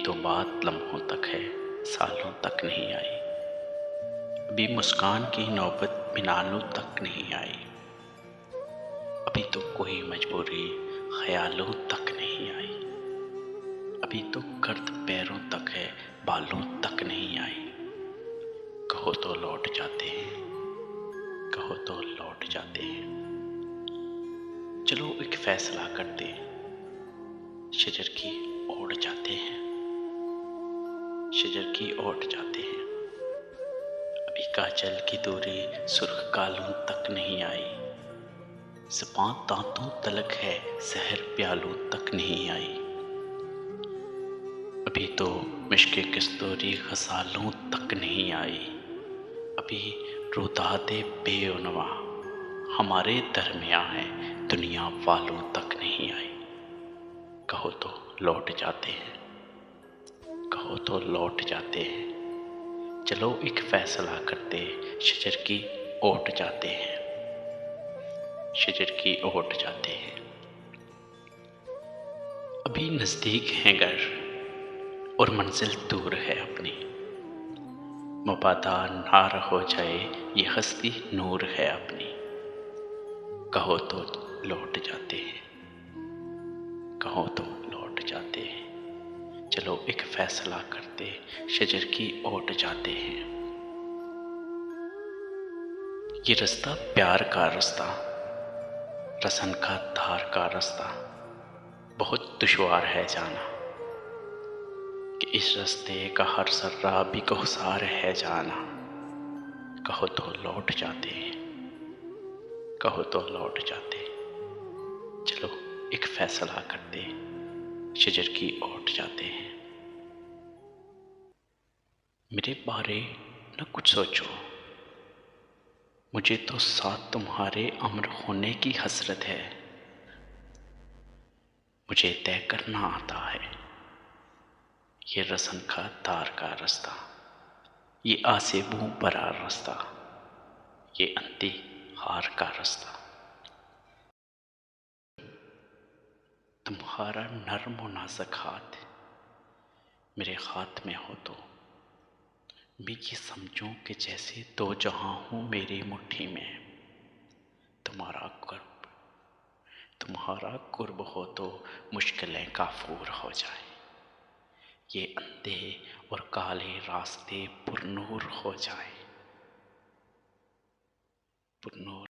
तो बात लम्हों तक है, सालों तक नहीं आई। अभी मुस्कान की नौबत मिनालों तक नहीं आई। अभी तो कोई मजबूरी ख्यालों तक नहीं आई। अभी तो गर्द पैरों तक है, बालों तक नहीं आई। कहो तो लौट जाते हैं, कहो तो लौट जाते हैं। चलो एक फैसला करते, शजर की ओर जाते हैं, शजर की ओर जाते हैं। अभी काजल की दूरी सुर्ख गालों तक नहीं आई। ज़बां दांतों तलक है, सहर प्यालों तक नहीं आई। अभी तो मिश्के कस्तूरी गज़ालों तक नहीं आई। अभी रुदादे बेउनवा हमारे दरमियाँ है, दुनिया वालों तक नहीं आई। कहो तो लौट जाते हैं, कहो तो लौट जाते हैं। चलो एक फैसला करते, शजर की ओट जाते हैं, शजर की ओट जाते हैं। अभी नज़दीक है घर और मंजिल दूर है अपनी। मबादा नार हो जाए ये हस्ती नूर है अपनी। कहो तो लौट जाते हैं, कहो तो लौट जाते हैं। चलो एक फैसला करते, शजर की ओट जाते हैं। ये रास्ता प्यार का रास्ता, रसन का धार का रास्ता, बहुत दुश्वार है जाना कि इस रास्ते का हर सर्रा भी गहुसार है जाना। कहो तो लौट जाते हैं, कहो तो लौट जाते। चलो एक फैसला करते, शजर की ओट जाते हैं। मेरे बारे न कुछ सोचो, मुझे तो साथ तुम्हारे अमर होने की हसरत है। मुझे तय करना आता है ये रसन का तार का रास्ता, ये आसेबों भरा रास्ता, ये अंती हार का रास्ता। तुम्हारा नर्म और नाजुक हाथ मेरे हाथ में हो तो मैं ये समझूं कि जैसे दो जहां हूँ मेरी मुट्ठी में। तुम्हारा कुर्ब हो तो मुश्किलें काफूर हो जाए, ये अंधे और काले रास्ते पुरनूर हो जाए, पुरनूर।